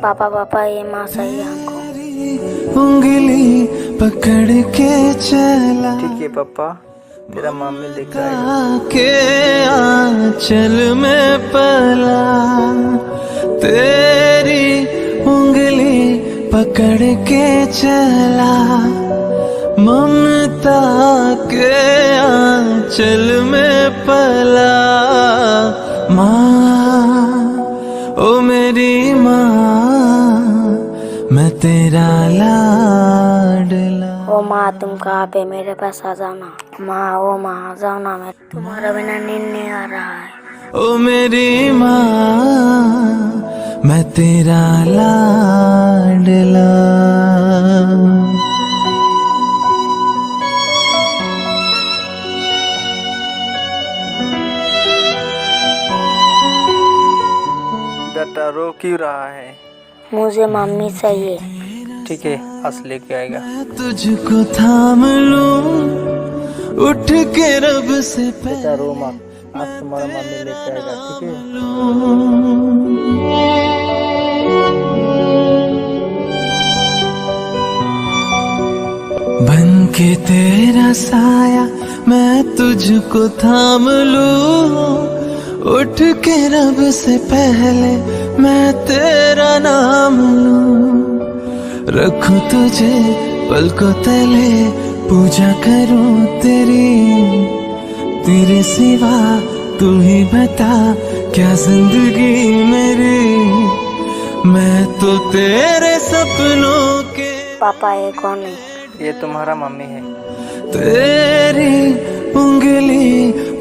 पापा पापा ये माँ सही हमको उंगली पकड़ के चला ठीक है पापा, तेरा मम्मी लेकर आएगा। के आंचल में पला तेरी उंगली पकड़ के चला ममता के आंचल में पला माँ ओ मेरी माँ मैं तेरा लाडला। ओ माँ तुम कहाँ पे, मेरे पास आ जाओ ना। माँ ओ माँ आ जाओ ना, मैं तुम्हारा बिना नींद नहीं आ रहा है। ओ मेरी माँ मैं तेरा लाडला। बेटा रो क्यों रहा है? मुझे मम्मी चाहिए। ठीक है, आज लेके आएगा। मैं तुझको थाम लूं उठ के रब से बेटा रो मत, आज तुम्हारा मम्मी लेके आएगा। ठीक है। बन के तेरा साया मैं तुझको थाम लूं उठ के रब से पहले मैं तेरा नाम लूं रखूं तुझे पलकों तले पूजा करूं तेरे सिवा तू ही बता क्या जिंदगी मेरी मैं तो तेरे सपनों के। पापा ये कौन है? ये तुम्हारा मम्मी है। तेरी उंगली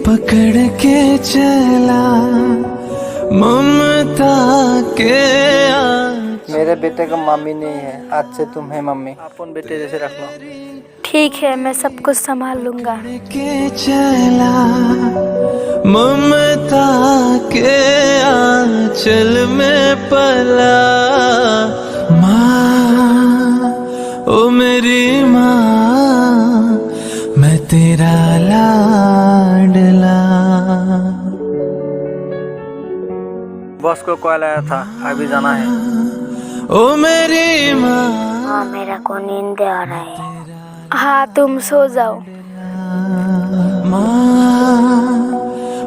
पकड़ के चला ममता के मेरे बेटे का मम्मी नहीं है, आज से तुम है मम्मी। अपन बेटे जैसे रख लो। ठीक है, मैं सब कुछ संभाल लूंगा। के चला ममता के आंचल में पला माँ ओ मेरी माँ मैं तेरा लाडला। बॉस को कॉल आया था, अभी जाना है। ओ मेरी माँ हाँ मेरा को नींद आ रहा है। हाँ तुम सो जाओ। माँ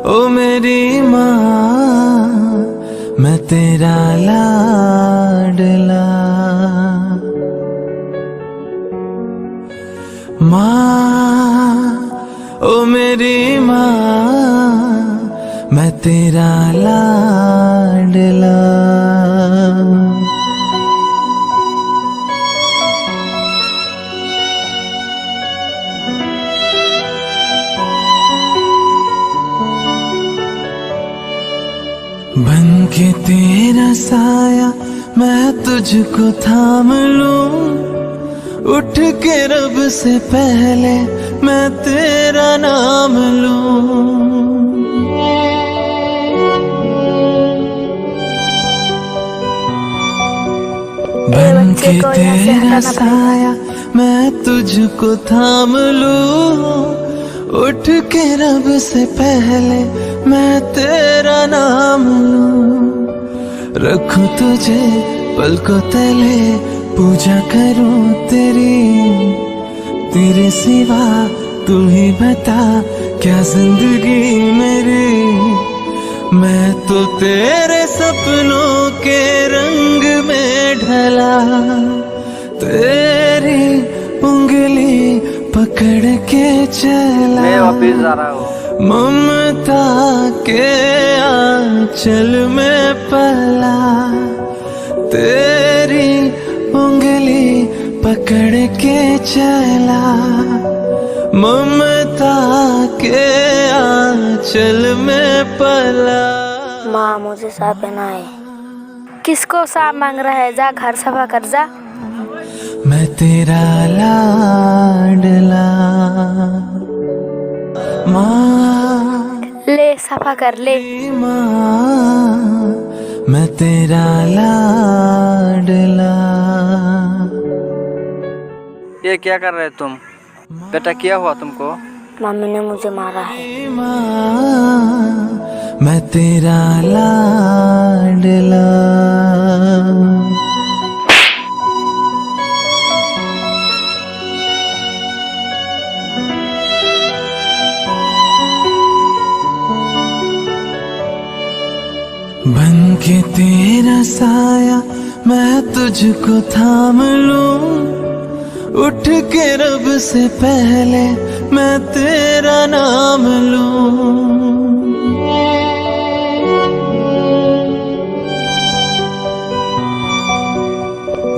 ओ मेरी माँ मैं तेरा लाडला। माँ ओ मेरी माँ मैं तेरा लाडला। बन के तेरा साया मैं तुझको थाम लूं उठ के रब से पहले मैं तेरा नाम लूं बन के तेरा साया मैं तुझको थाम लूं उठ के रब से पहले मैं तेरा नाम लूं रखूं तुझे पलकों तले पूजा करूं तेरे सिवा तू ही बता क्या जिंदगी मेरी मैं तो तेरे सपनों के रंग में ढला तेरी उंगली पकड़ के चला मैं वापिस जा रहा हूँ। ममता के आंचल में पला तेरी उंगली पकड़ के चला ममता के आंचल में पला। माँ मुझे साफ पहना है। किसको साफ मांग रहा है? जा घर सफा कर जा। मैं तेरा लाडला माँ ले सफा कर ले। माँ मैं तेरा लाडला। ये क्या कर रहे तुम? बेटा क्या हुआ तुमको? मम्मी ने मुझे मारा है। मैं तेरा लाडला। बन के तेरा साया मैं तुझको थाम लूं, उठ के रब से पहले मैं तेरा नाम लूं।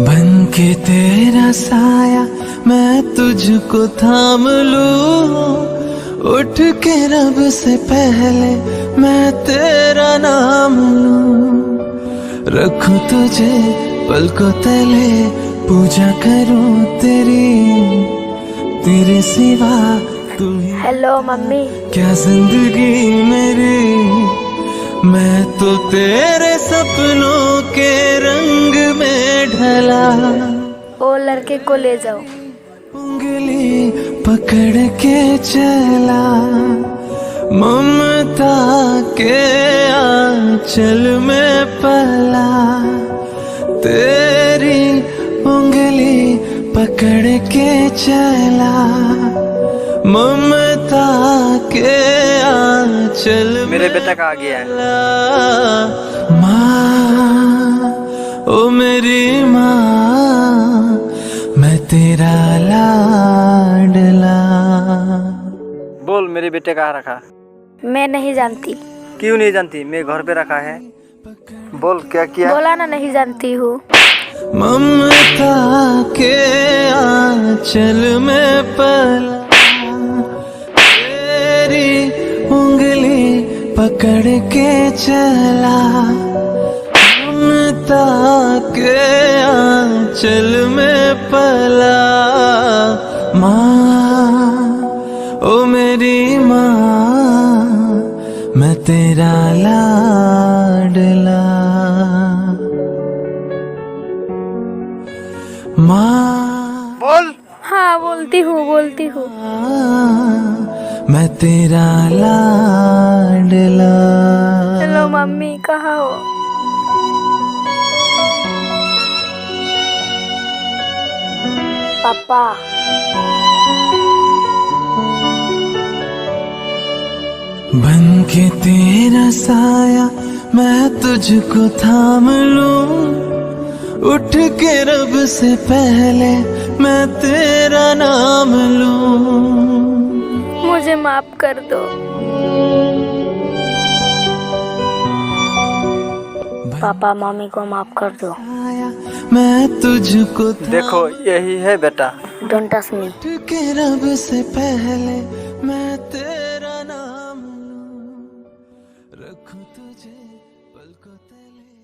बन के तेरा साया मैं तुझको थाम लूं, उठ के रब से पहले मैं तेरा नाम लूं। रखूं तुझे पलकों तले, पूजा करूं तेरे सिवा तू ही। Hello mummy. क्या जिंदगी मेरी, मैं तो तेरे सपनों के रंग में ढला। वो लड़के को ले जाओ। उंगली पकड़ के चला, ममता के आंचल में पला। तेरी उंगली पकड़ के चला, ममता के आंचल। मेरे बेटा का आ गया है। माँ, ओ मेरी माँ, मैं तेरा लाडला। बोल मेरे बेटे कहाँ रखा? मैं नहीं जानती। क्यों नहीं जानती? मैं घर पे रखा है। बोल क्या किया? बोला ना नहीं जानती हूँ। ममता के आंचल में पला, तेरी उंगली पकड़ के चला, ममता के आंचल में पला। माँ, ओ मेरी माँ, मैं तेरा लाडला। माँ, बोल। हाँ बोलती हूँ। मैं तेरा लाडला। हेलो मम्मी, कहाँ हो? पापा। बन के तेरा साया मैं तुझको थाम लूं, उठ के रब से पहले मैं तेरा नाम लूं। मुझे माफ कर दो। पापा मम्मी को माफ कर दो। मैं तुझको देखो यही है बेटा। Don't touch me. उठ के रब से पहले मैं तेरा नाम लूं, रखूं तुझे पलकों तले।